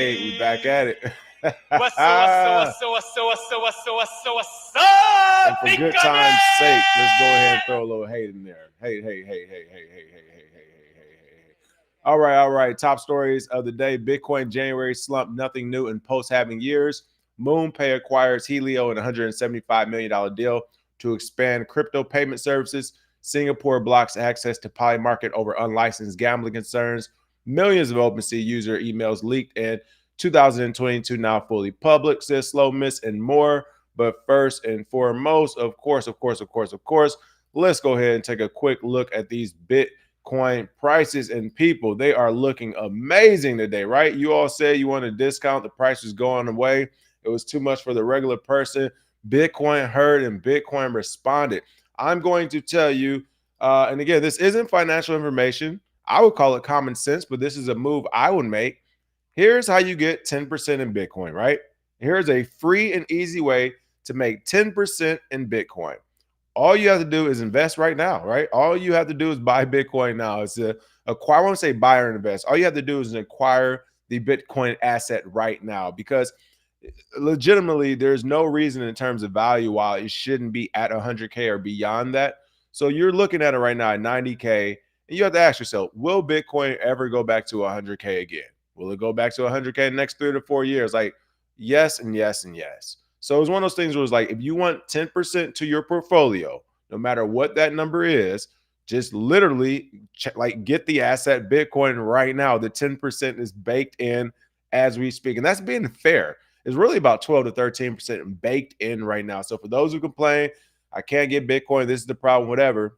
Hey, we back at it. What's up, what's up, what's up, what's up, what's up, what's up, what's up, what's And up, for Big good Gunny? time's sake, let's go ahead and throw a little hate in there. Hey. All right. Top stories of the day. Bitcoin January slump, nothing new in post-halving years. MoonPay acquires Helio in a $175 million deal to expand crypto payment services. Singapore blocks access to Polymarket over unlicensed gambling concerns. Millions of OpenSea user emails leaked in 2022, now fully public, says Slow Miss, and more. But first and foremost, of course, let's go ahead and take a quick look at these Bitcoin prices. And people, they are looking amazing today, right? You all said you want a discount. The price was going away. It was too much for the regular person. Bitcoin heard and Bitcoin responded. I'm going to tell you, and again, this isn't financial information. I would call it common sense, but this is a move I would make. Here's how you get 10% in Bitcoin, right? Here's a free and easy way to make 10% in Bitcoin. All you have to do is invest right now, right? All you have to do is buy Bitcoin now. It's acquire, I won't say buy or invest. All you have to do is acquire the Bitcoin asset right now, because legitimately there's no reason in terms of value why it shouldn't be at 100K or beyond that. So you're looking at it right now at 90K, and you have to ask yourself, will Bitcoin ever go back to 100K again? Will it go back to 100K in the next 3 to 4 years? Like, yes and yes and yes. So it's one of those things where it's like, if you want 10% to your portfolio, no matter what that number is, just literally get the asset Bitcoin right now. The 10% is baked in as we speak. And that's being fair. It's really about 12 to 13% baked in right now. So for those who complain, I can't get Bitcoin, this is the problem, whatever,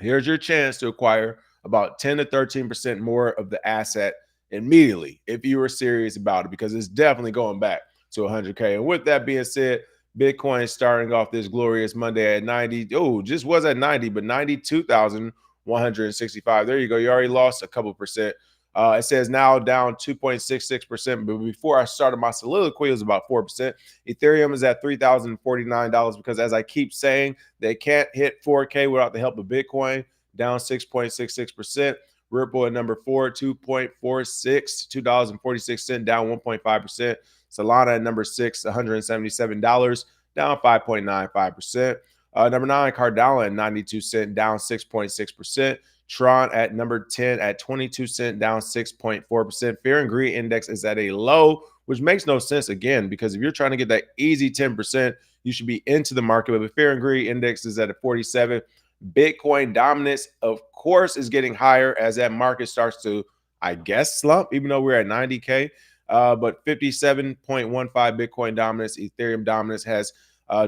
here's your chance to acquire about 10 to 13% more of the asset immediately if you were serious about it, because it's definitely going back to 100K. And with that being said, Bitcoin starting off this glorious Monday at 90. Oh, just was at 90, but 92,165. There you go. You already lost a couple percent. It says now down 2.66%. But before I started my soliloquy, it was about 4%. Ethereum is at $3,049 because, as I keep saying, they can't hit 4K without the help of Bitcoin, down 6.66%. Ripple at number 4, 2.46, $2.46, down 1.5%. Solana at number 6, $177, down 5.95%. Number 9, Cardano at 92 cents, down 6.6%. Tron at number 10 at 22 cents, down 6.4%. Fear and Greed Index is at a low, which makes no sense again, because if you're trying to get that easy 10%, you should be into the market. But the Fear and Greed Index is at a 47. Bitcoin dominance, of course, is getting higher as that market starts to, I guess, slump, even though we're at 90K. But 57.15 Bitcoin dominance. Ethereum dominance has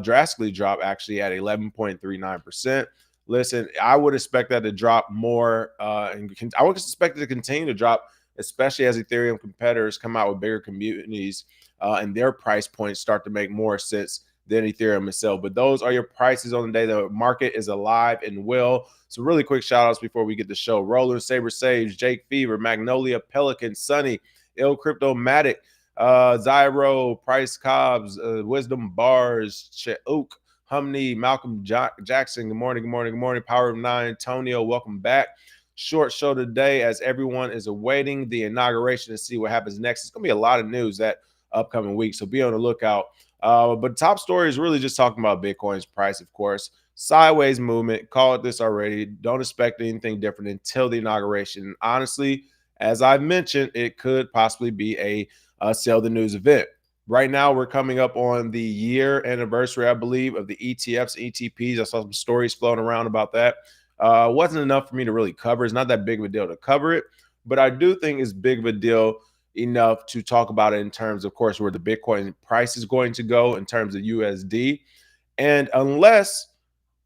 drastically dropped, actually, at 11.39%. Listen, I would expect that to drop more, and I would expect it to continue to drop, especially as Ethereum competitors come out with bigger communities and their price points start to make more sense than Ethereum itself. But those are your prices on the day. The market is alive and well. So really quick shout outs before we get the show. Roller, Saber Sage, Jake Fever, Magnolia, Pelican, Sunny, Il Cryptomatic, Zyro, Price Cobbs, Wisdom Bars, Cheuk, Humney, Malcolm Jackson. Good morning. Power of 9, Antonio, welcome back. Short show today as everyone is awaiting the inauguration to see what happens next. It's going to be a lot of news that upcoming week, so be on the lookout. But top story is really just talking about Bitcoin's price, of course. Sideways movement, call it this already. Don't expect anything different until the inauguration. Honestly, as I mentioned, it could possibly be a sell the news event. Right now, we're coming up on the year anniversary, I believe, of the ETFs, ETPs. I saw some stories floating around about that. Wasn't enough for me to really cover. It's not that big of a deal to cover it, but I do think it's big of a deal enough to talk about it in terms, of course, where the Bitcoin price is going to go in terms of USD. And unless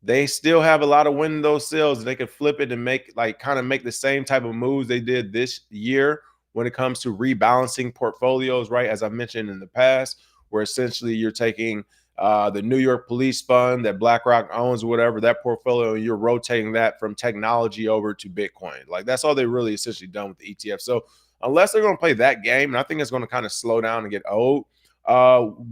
they still have a lot of wind in those sails, they could flip it and make the same type of moves they did this year when it comes to rebalancing portfolios, right? As I mentioned in the past, where essentially you're taking the New York Police Fund that BlackRock owns, or whatever, that portfolio, and you're rotating that from technology over to Bitcoin. Like, that's all they really essentially done with the ETF. So unless they're going to play that game, and I think it's going to kind of slow down and get old,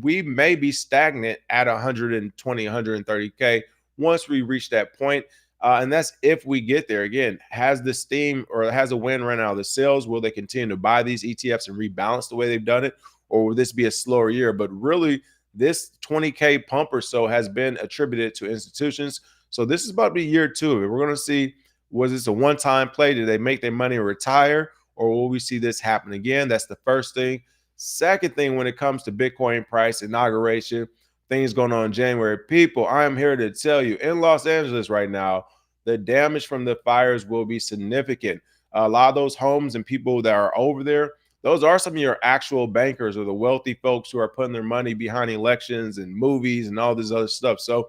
we may be stagnant at 120, 130K once we reach that point. And that's if we get there. Again, has the steam or has a win run out of the sales? Will they continue to buy these ETFs and rebalance the way they've done it? Or will this be a slower year? But really, this 20K pump or so has been attributed to institutions. So this is about to be year two. We're going to see, was this a one-time play? Did they make their money and retire? Or will we see this happen again? That's the first thing. Second thing, when it comes to Bitcoin price inauguration, things going on in January, people, I am here to tell you, in Los Angeles right now, the damage from the fires will be significant. A lot of those homes and people that are over there, those are some of your actual bankers or the wealthy folks who are putting their money behind elections and movies and all this other stuff. So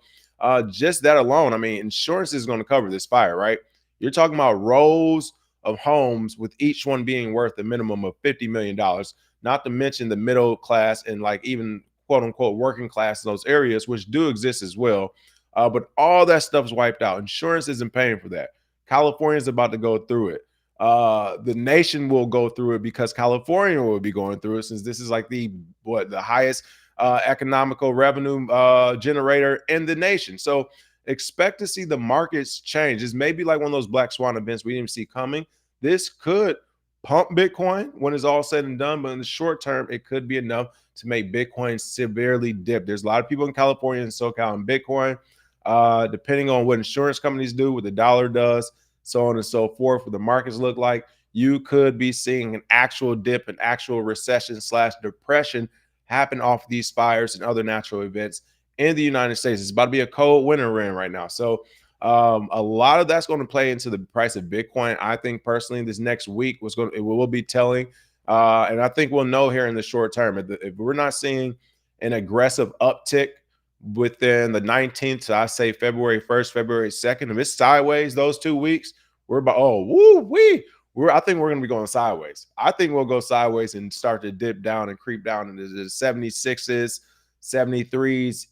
just that alone, I mean, insurance is going to cover this fire, right? You're talking about rows of homes with each one being worth a minimum of $50 million, not to mention the middle class and like even quote unquote working class in those areas, which do exist as well. But all that stuff's wiped out. Insurance isn't paying for that. California is about to go through it. The nation will go through it because California will be going through it, since this is like the highest economical revenue generator in the nation. So expect to see the markets change. It's maybe like one of those black swan events we didn't see coming. This could pump Bitcoin when it's all said and done, but in the short term, it could be enough to make Bitcoin severely dip. There's a lot of people in California and SoCal and Bitcoin. Depending on what insurance companies do, what the dollar does, so on and so forth, what the markets look like, you could be seeing an actual dip, an actual recession / depression happen off these fires and other natural events in the United States. It's about to be a cold winter rain right now. So a lot of that's going to play into the price of Bitcoin. I think personally, this next week it will be telling. And I think we'll know here in the short term. If we're not seeing an aggressive uptick within the 19th to, I say, February 1st, February 2nd, if it's sideways those 2 weeks, we're about, I think we're going to be going sideways. I think we'll go sideways and start to dip down and creep down into the 76s, 73s.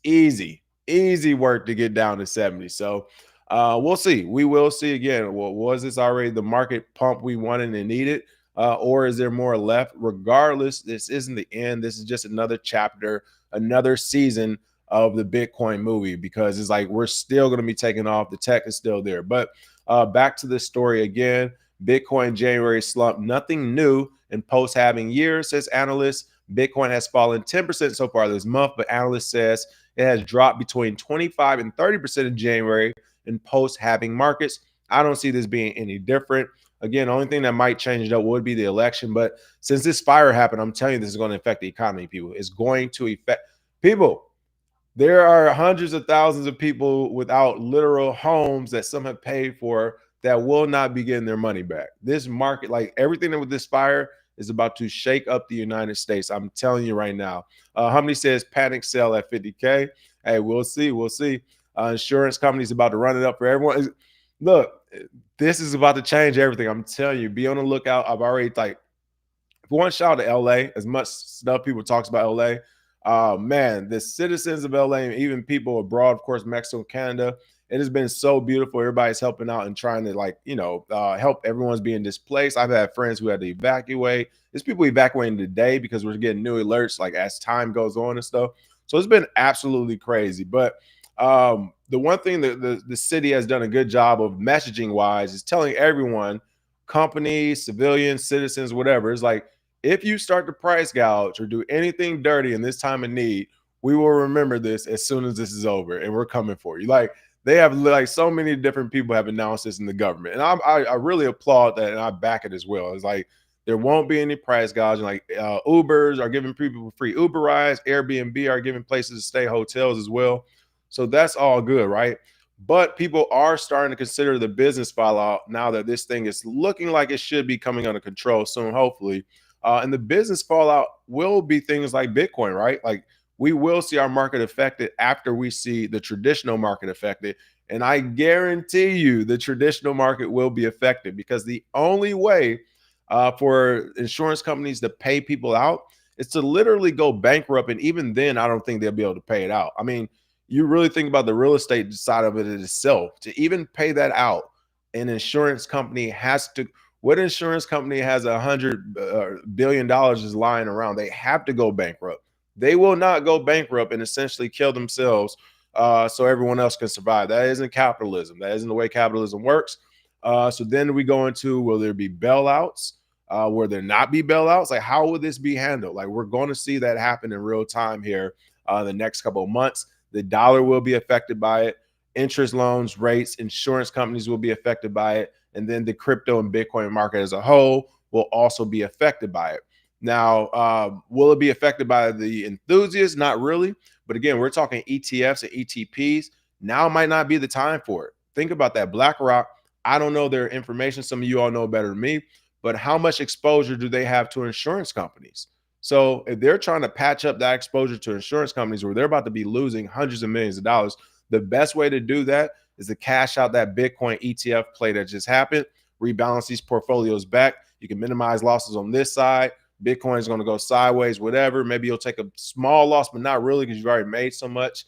Easy work to get down to 70. So we'll see. We will see again. Well, was this already the market pump we wanted and needed? Or is there more left? Regardless, this isn't the end. This is just another chapter, another season of the Bitcoin movie, because it's like we're still going to be taking off. The tech is still there. But back to this story again. Bitcoin January slump, nothing new in post-halving year, says analysts. Bitcoin has fallen 10% so far this month, but analyst says it has dropped between 25 and 30% in January in post-halving markets. I don't see this being any different. Again, the only thing that might change it up would be the election. But since this fire happened, I'm telling you, this is going to affect the economy, people. It's going to affect people. There are hundreds of thousands of people without literal homes that some have paid for that will not be getting their money back. This market, like everything with this fire, is about to shake up the United States. I'm telling you right now. Humney says panic sell at 50K. Hey, we'll see. We'll see. Insurance companies about to run it up for everyone. Look, this is about to change everything. I'm telling you, be on the lookout. I've already one shout out to LA. As much stuff people talks about LA, man, the citizens of LA and even people abroad, of course, Mexico, Canada, it has been so beautiful. Everybody's helping out and trying to help everyone's being displaced. I've had friends who had to evacuate. There's people evacuating today because we're getting new alerts like as time goes on and stuff. So it's been absolutely crazy. But the one thing that the city has done a good job of messaging wise is telling everyone, companies, civilians, citizens, whatever, it's like, if you start to price gouge or do anything dirty in this time of need, we will remember this as soon as this is over, and we're coming for you. Like, they have, like, so many different people have announced this in the government, and I really applaud that, and I back it as well. It's like there won't be any price gouging. Like Ubers are giving people free Uber rides, Airbnb are giving places to stay, hotels as well. So that's all good, right? But people are starting to consider the business fallout now that this thing is looking like it should be coming under control soon, hopefully. And the business fallout will be things like Bitcoin, right? Like, we will see our market affected after we see the traditional market affected. And I guarantee you the traditional market will be affected, because the only way for insurance companies to pay people out is to literally go bankrupt. And even then, I don't think they'll be able to pay it out. I mean, you really think about the real estate side of it itself. To even pay that out, an insurance company has to. What insurance company has $100 billion is lying around? They have to go bankrupt. They will not go bankrupt and essentially kill themselves so everyone else can survive. That isn't capitalism. That isn't the way capitalism works. So then we go into, will there be bailouts? Will there not be bailouts? Like, how will this be handled? Like, we're going to see that happen in real time here the next couple of months. The dollar will be affected by it. Interest loans, rates, insurance companies will be affected by it. And then the crypto and Bitcoin market as a whole will also be affected by it. Now, will it be affected by the enthusiasts? Not really. But again, we're talking ETFs and ETPs. Now might not be the time for it. Think about that. BlackRock, I don't know their information. Some of you all know better than me. But how much exposure do they have to insurance companies? So if they're trying to patch up that exposure to insurance companies where they're about to be losing hundreds of millions of dollars, the best way to do that is to cash out that Bitcoin ETF play that just happened, rebalance these portfolios back. You can minimize losses on this side. Bitcoin is going to go sideways, whatever. Maybe you'll take a small loss, but not really because you've already made so much.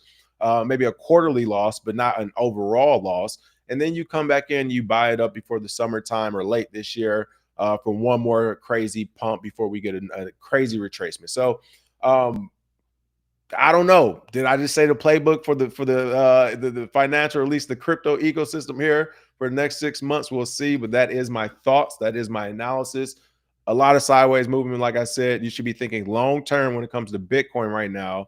Maybe a quarterly loss, but not an overall loss. And then you come back in, you buy it up before the summertime or late this year for one more crazy pump before we get a crazy retracement. So I don't know. Did I just say the playbook for the financial, or at least the crypto ecosystem here for the next 6 months? We'll see. But that is my thoughts. That is my analysis. A lot of sideways movement. Like I said, you should be thinking long term when it comes to Bitcoin right now.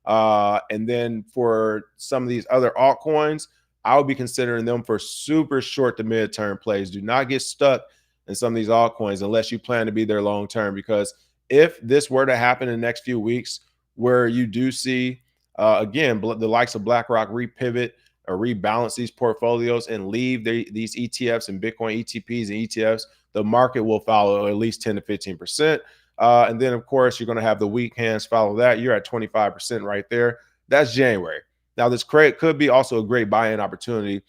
And then for some of these other altcoins, I would be considering them for super short to mid-term plays. Do not get stuck in some of these altcoins unless you plan to be there long term. Because if this were to happen in the next few weeks, where you do see, again, the likes of BlackRock repivot or rebalance these portfolios and leave these ETFs and Bitcoin ETPs and ETFs, the market will follow at least 10 to 15%. And then, of course, you're going to have the weak hands follow that. You're at 25% right there. That's January. Now, this could be also a great buy-in opportunity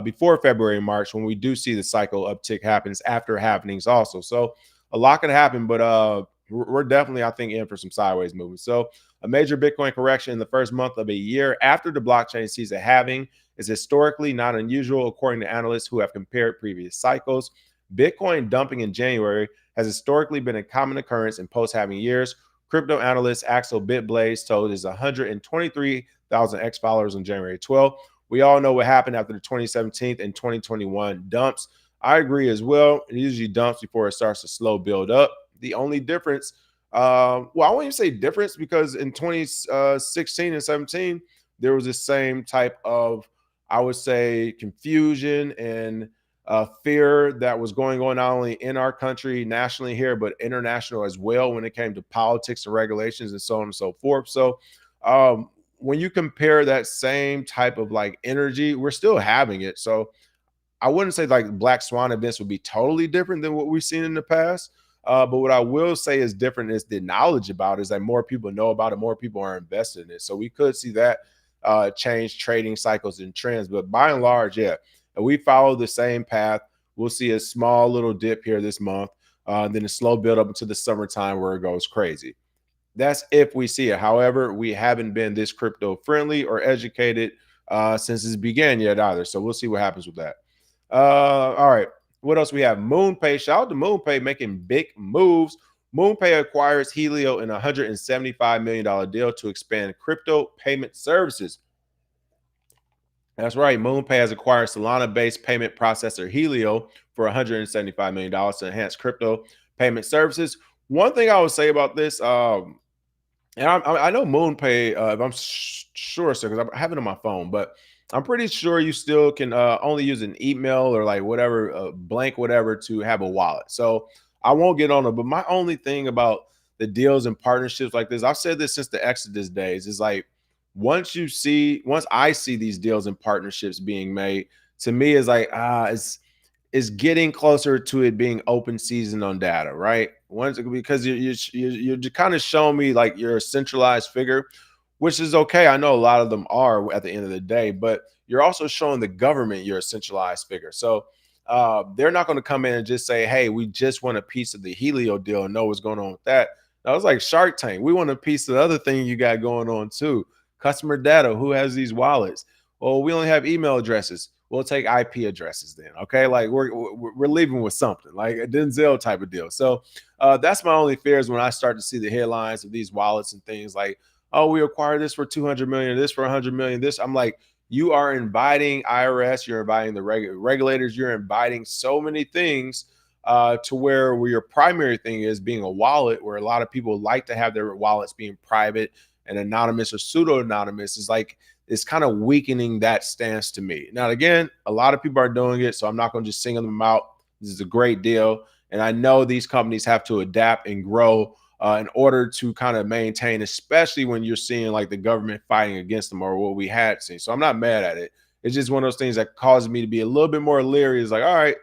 before February and March when we do see the cycle uptick happens after happenings also. So a lot can happen, but we're definitely, I think, in for some sideways movement. So a major Bitcoin correction in the first month of a year after the blockchain sees a halving is historically not unusual, according to analysts who have compared previous cycles. Bitcoin dumping in January has historically been a common occurrence in post-halving years. Crypto analyst Axel Bitblaze told his 123,000 X followers on January 12th. We all know what happened after the 2017 and 2021 dumps. I agree as well. It usually dumps before it starts to slow build up. The only difference, well, I won't even say difference, because in 2016 and 17, there was the same type of, I would say, confusion and fear that was going on not only in our country, nationally here, but international as well when it came to politics and regulations and so on and so forth. So when you compare that same type of like energy, we're still having it. So I wouldn't say like Black Swan events would be totally different than what we've seen in the past. But what I will say is different is the knowledge about it, is that more people know about it, more people are invested in it. So we could see that change trading cycles and trends. But by and large, yeah, and we follow the same path. We'll see a small little dip here this month, then a slow build up into the summertime where it goes crazy. That's if we see it. However, we haven't been this crypto friendly or educated since it began yet either. So we'll see what happens with that. All right. What else we have? MoonPay. Shout out to MoonPay making big moves. MoonPay acquires Helio in a $175 million deal to expand crypto payment services. That's right. MoonPay has acquired Solana-based payment processor Helio for $175 million to enhance crypto payment services. One thing I would say about this, and I know MoonPay, if I'm sure, sir, because I have it on my phone, but I'm pretty sure you still can only use an email or like whatever, blank whatever, to have a wallet. So I won't get on it. But my only thing about the deals and partnerships like this, I've said this since the Exodus days, is like once I see these deals and partnerships being made, to me is like it's getting closer to it being open season on data, right? Because you're kind of showing me like you're a centralized figure, which is okay. I know a lot of them are at the end of the day, but you're also showing the government you're a centralized figure. So they're not going to come in and just say, hey, we just want a piece of the Helio deal and know what's going on with that. That was like Shark Tank. We want a piece of the other thing you got going on too. Customer data. Who has these wallets? Well, we only have email addresses. We'll take IP addresses then. Okay. Like we're leaving with something like a Denzel type of deal. So that's my only fear, is when I start to see the headlines of these wallets and things like oh, we acquired this for 200 million, this for 100 million, this. I'm like, you are inviting IRS, you're inviting the regulators, you're inviting so many things to where your primary thing is being a wallet, where a lot of people like to have their wallets being private and anonymous or pseudo anonymous. Is like, it's kind of weakening that stance to me. Now, again, a lot of people are doing it, so I'm not going to just single them out. This is a great deal. And I know these companies have to adapt and grow in order to kind of maintain, especially when you're seeing like the government fighting against them or what we had seen. So I'm not mad at it. It's just one of those things that causes me to be a little bit more leery. It's like, all right,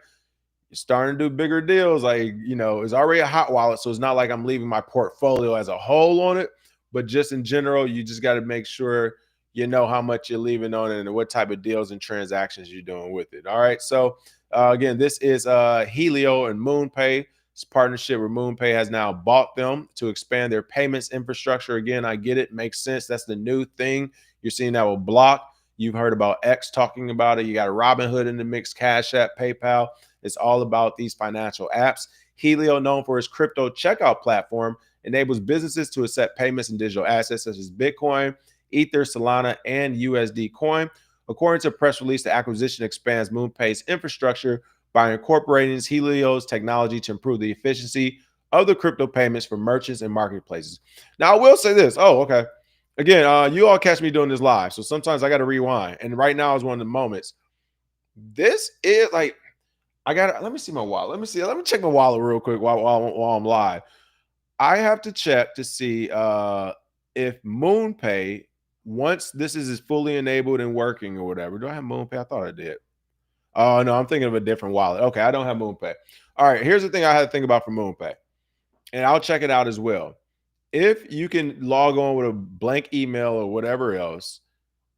you're starting to do bigger deals. Like, it's already a hot wallet. So it's not like I'm leaving my portfolio as a whole on it. But just in general, you just got to make sure you know how much you're leaving on it and what type of deals and transactions you're doing with it. All right. So again, this is Helio and MoonPay. This partnership where MoonPay has now bought them to expand their payments infrastructure. Again, I get it. Makes sense. That's the new thing. You're seeing that with Block. You've heard about X talking about it. You got Robinhood in the mix, Cash App, PayPal. It's all about these financial apps. Helio, known for its crypto checkout platform, enables businesses to accept payments in digital assets such as Bitcoin, Ether, Solana, and USD Coin. According to a press release, the acquisition expands MoonPay's infrastructure by incorporating Helio's technology to improve the efficiency of the crypto payments for merchants and marketplaces. Now, I will say this. Oh, okay. Again, you all catch me doing this live, so sometimes I got to rewind. And right now is one of the moments. This is like, let me see my wallet. Let me check my wallet real quick while I'm live. I have to check to see if MoonPay, once this is fully enabled and working or whatever. Do I have MoonPay? I thought I did. Oh, no, I'm thinking of a different wallet. Okay, I don't have MoonPay. All right, here's the thing I had to think about for MoonPay, and I'll check it out as well. If you can log on with a blank email or whatever else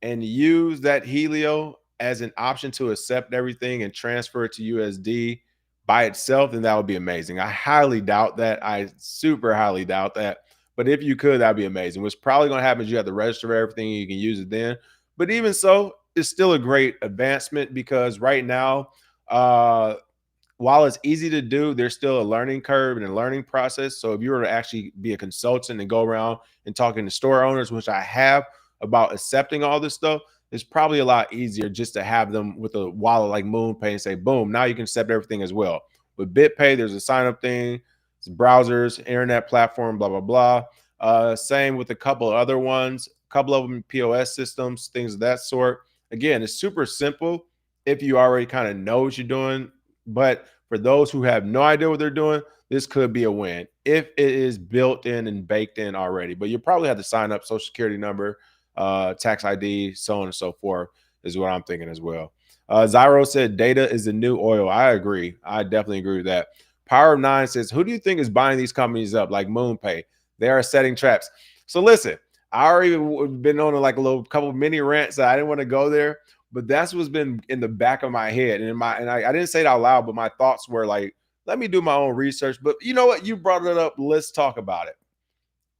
and use that Helio as an option to accept everything and transfer it to USD by itself, then that would be amazing. I highly doubt that. I super highly doubt that. But if you could, that'd be amazing. What's probably going to happen is you have to register everything and you can use it then. But even so, it's still a great advancement because right now, while it's easy to do, there's still a learning curve and a learning process. So if you were to actually be a consultant and go around and talking to store owners, which I have, about accepting all this stuff, it's probably a lot easier just to have them with a wallet like MoonPay and say, boom, now you can accept everything as well. With BitPay, there's a sign up thing, it's browsers, internet platform, blah, blah, blah. Same with a couple of other ones, a couple of them POS systems, things of that sort. Again, it's super simple if you already kind of know what you're doing. But for those who have no idea what they're doing, this could be a win if it is built in and baked in already. But you probably have to sign up, social security number, tax ID, so on and so forth, is what I'm thinking as well. Zyro said data is the new oil. I agree. I definitely agree with that. Power of Nine says, who do you think is buying these companies up like MoonPay? They are setting traps. So listen, I already been on like a little couple mini rants. I didn't want to go there, but that's what's been in the back of my head. And I didn't say it out loud, but my thoughts were like, let me do my own research. But you know what? You brought it up. Let's talk about it.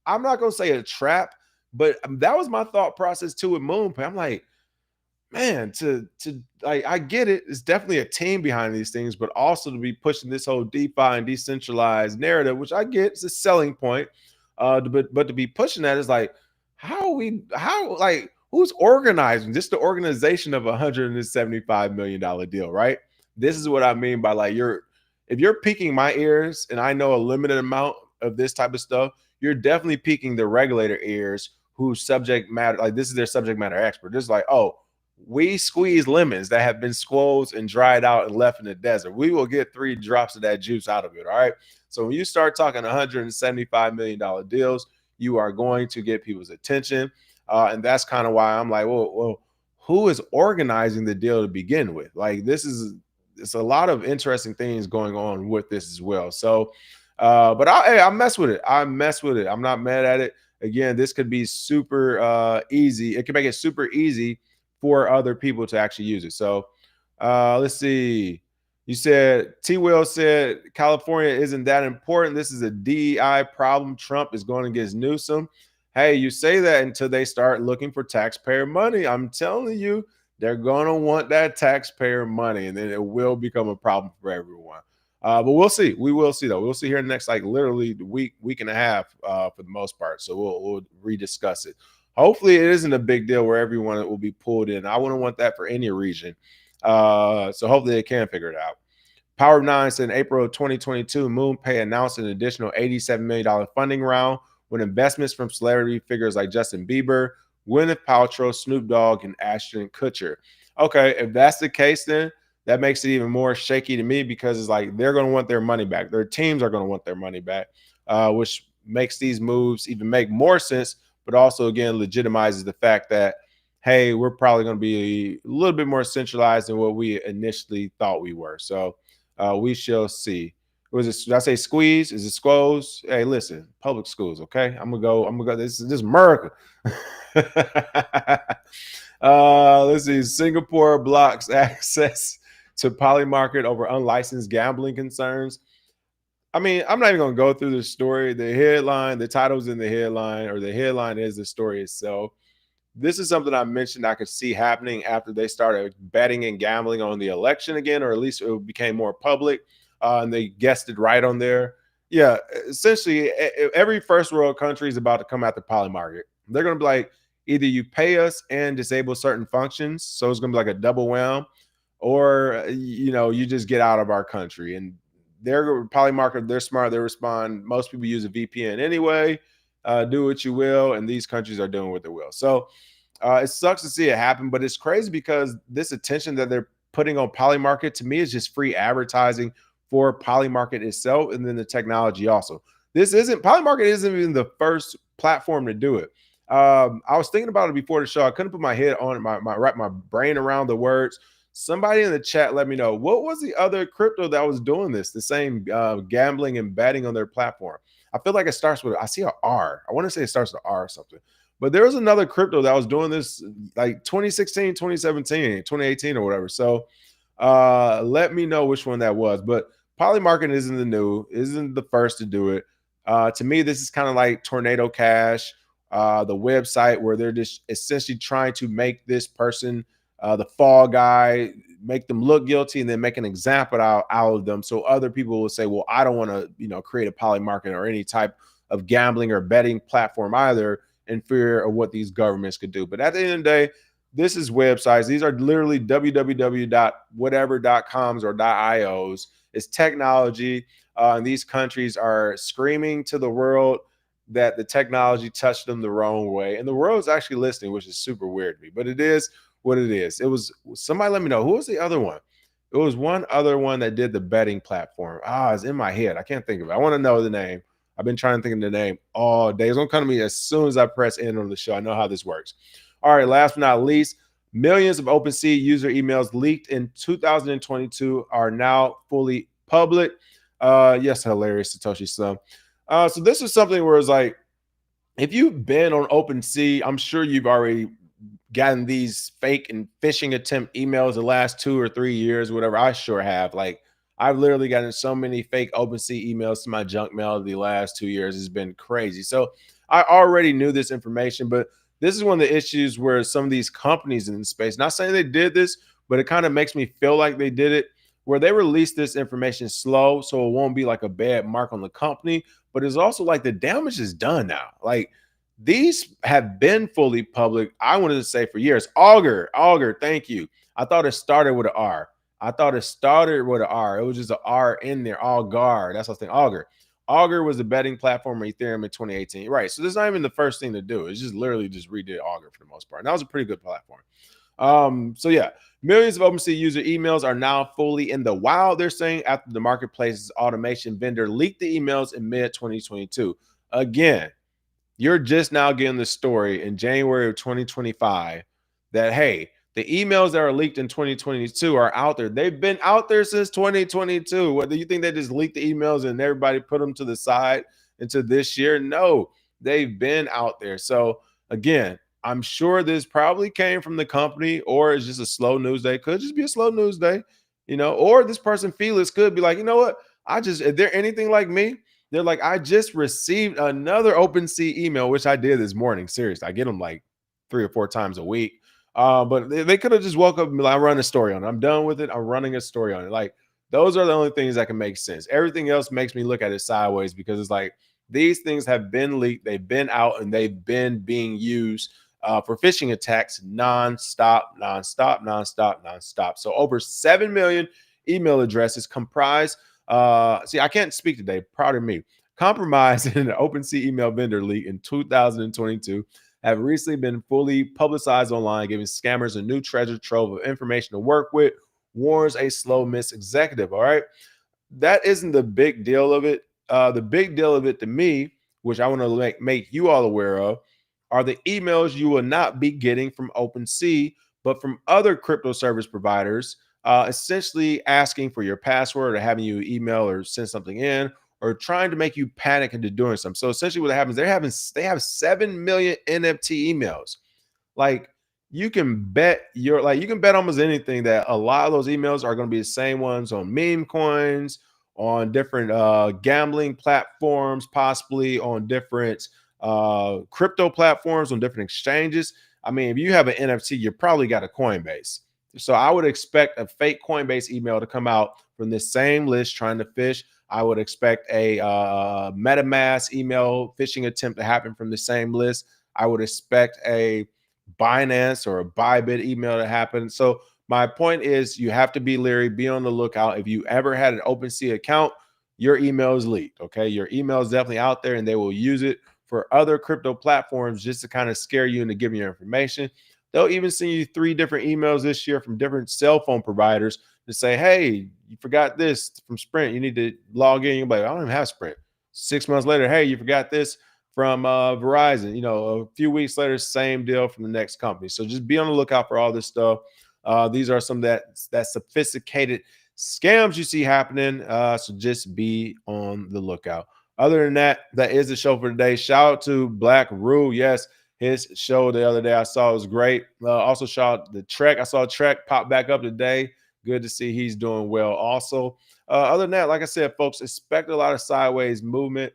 I'm not going to say a trap, but that was my thought process too with MoonPay. I'm like, man, I get it. It's definitely a team behind these things, but also to be pushing this whole DeFi and decentralized narrative, which I get, it's a selling point. But to be pushing that is like, who's organizing? Just the organization of $175 million deal, right? This is what I mean by like, if you're piquing my ears, and I know a limited amount of this type of stuff, you're definitely piquing the regulator ears whose subject matter, like this is their subject matter expert. This is like, oh, we squeeze lemons that have been squoze and dried out and left in the desert. We will get 3 drops of that juice out of it. All right. So when you start talking $175 million deals, you are going to get people's attention. And that's kind of why I'm like, well, who is organizing the deal to begin with? Like it's a lot of interesting things going on with this as well. So, but I mess with it. I mess with it. I'm not mad at it. Again, this could be super easy. It can make it super easy for other people to actually use it. So let's see. You said T-Will said California isn't that important. This is a DEI problem. Trump is going against Newsom. Hey, you say that until they start looking for taxpayer money. I'm telling you, they're going to want that taxpayer money, and then it will become a problem for everyone. But we'll see. We will see though. We'll see here in the next like literally week and a half for the most part. So we'll rediscuss it. Hopefully, it isn't a big deal where everyone will be pulled in. I wouldn't want that for any region. So hopefully, they can figure it out. Power 9 said in April of 2022, MoonPay announced an additional $87 million funding round with investments from celebrity figures like Justin Bieber, Gwyneth Paltrow, Snoop Dogg, and Ashton Kutcher. Okay, if that's the case, then that makes it even more shaky to me because it's like they're going to want their money back. Their teams are going to want their money back, which makes these moves even make more sense, but also, again, legitimizes the fact that, hey, we're probably going to be a little bit more centralized than what we initially thought we were. So we shall see. Was it? Did I say squeeze? Is it squoze? Hey, listen, public schools. Okay, I'm gonna go. This is America. Let's see. Singapore blocks access to Polymarket over unlicensed gambling concerns. I mean, I'm not even going to go through the story. The headline, the title's in the headline, or the headline is the story itself. This is something I mentioned I could see happening after they started betting and gambling on the election again, or at least it became more public, and they guessed it right on there. Yeah, essentially, every first world country is about to come out the Polymarket. They're going to be like, either you pay us and disable certain functions, so it's going to be like a double whammy, or you just get out of our country. And they're Polymarket, they're smart, they respond. Most people use a VPN anyway. Do what you will, and these countries are doing what they will. So it sucks to see it happen, but it's crazy because this attention that they're putting on Polymarket to me is just free advertising for Polymarket itself, and then the technology also. Polymarket isn't even the first platform to do it. I was thinking about it before the show. I couldn't put my head on it, wrap my brain around the words. Somebody in the chat let me know, what was the other crypto that was doing this, the same gambling and betting on their platform? I feel like it starts with, I see an R. I want to say it starts with R or something. But there was another crypto that was doing this like 2016, 2017, 2018 or whatever. So let me know which one that was. But Polymarket isn't the first to do it. To me, this is kind of like Tornado Cash, the website where they're just essentially trying to make this person the fall guy, make them look guilty, and then make an example out of them. So other people will say, well, I don't want to, create a Polymarket or any type of gambling or betting platform either, in fear of what these governments could do. But at the end of the day, this is websites. These are literally www.whatever.coms or .ios. It's technology. And these countries are screaming to the world that the technology touched them the wrong way. And the world is actually listening, which is super weird to me. But it is what it is. It was, somebody let me know, who was the other one? It was one other one that did the betting platform. It's in my head. I can't think of it. I want to know the name. I've been trying to think of the name all day. It's going to come to me as soon as I press in on the show. I know how this works. All right, last but not least, millions of OpenSea user emails leaked in 2022 are now fully public. Yes, hilarious, Satoshi Slum. So this is something where it's like, if you've been on OpenSea, I'm sure you've already gotten these fake and phishing attempt emails the last 2 or 3 years, whatever. I sure have. Like, I've literally gotten so many fake OpenSea emails to my junk mail the last 2 years. It's been crazy. So I already knew this information, but this is one of the issues where some of these companies in the space, not saying they did this, but it kind of makes me feel like they did it, where they release this information slow so it won't be like a bad mark on the company, but it's also like the damage is done now. Like, these have been fully public, I wanted to say, for years. Augur, thank you. I thought it started with an R. It was just an R in there. Augur. That's what I was thinking. Augur. Augur was a betting platform on Ethereum in 2018. Right. So this is not even the first thing to do. It's just literally just redid Augur for the most part. And that was a pretty good platform. So yeah, millions of OpenSea user emails are now fully in the wild, they're saying, after the marketplace's automation vendor leaked the emails in mid-2022. Again, you're just now getting the story in January of 2025 that, hey, the emails that are leaked in 2022 are out there. They've been out there since 2022. Whether you think they just leaked the emails and everybody put them to the side into this year, no, they've been out there. So again, I'm sure this probably came from the company, or it's just a slow news day. Could just be a slow news day, or this person, Felix, could be like, you know what? If they're anything like me, they're like, I just received another OpenSea email, which I did this morning. Seriously, I get them like 3 or 4 times a week. But they could have just woke up and be like, I run a story on it. I'm done with it. I'm running a story on it. Like, Those are the only things that can make sense. Everything else makes me look at it sideways because it's like these things have been leaked, they've been out, and they've been being used for phishing attacks nonstop, nonstop, nonstop, nonstop. So over 7 million email addresses comprise. See, I can't speak today. Proud of me. Compromised in an OpenSea email vendor leak in 2022 have recently been fully publicized online, giving scammers a new treasure trove of information to work with, warns a slow miss executive. All right. That isn't the big deal of it. The big deal of it to me, which I want to make you all aware of, are the emails you will not be getting from OpenSea, but from other crypto service providers, essentially asking for your password or having you email or send something in or trying to make you panic into doing something. So essentially, what happens? They have 7 million NFT emails. Like you can bet almost anything that a lot of those emails are going to be the same ones on meme coins, on different gambling platforms, possibly on different crypto platforms, on different exchanges. I mean, if you have an NFT, you probably got a Coinbase. So I would expect a fake Coinbase email to come out from this same list trying to fish. I would expect a MetaMask email phishing attempt to happen from the same list. I would expect a Binance or a Bybit email to happen. So my point is you have to be leery, be on the lookout. If you ever had an OpenSea account, your email is leaked. Okay. Your email is definitely out there and they will use it for other crypto platforms just to kind of scare you into giving you information. They'll even send you 3 different emails this year from different cell phone providers to say, hey, you forgot this from Sprint. You need to log in. You're like, I don't even have Sprint. 6 months later, hey, you forgot this from Verizon. You know, a few weeks later, same deal from the next company. So just be on the lookout for all this stuff. These are some that sophisticated scams you see happening. So just be on the lookout. Other than that, that is the show for today. Shout out to Black Rule. Yes, his show the other day I saw was great. Also shout out to Trek. I saw Trek pop back up today. Good to see he's doing well. Also, other than that, like I said, folks, expect a lot of sideways movement.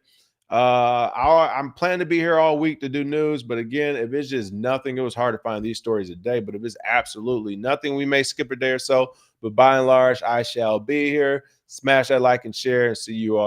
I'm planning to be here all week to do news, but again, if it's just nothing, it was hard to find these stories a day. But if it's absolutely nothing, we may skip a day or so. But by and large, I shall be here. Smash that like and share, and see you all.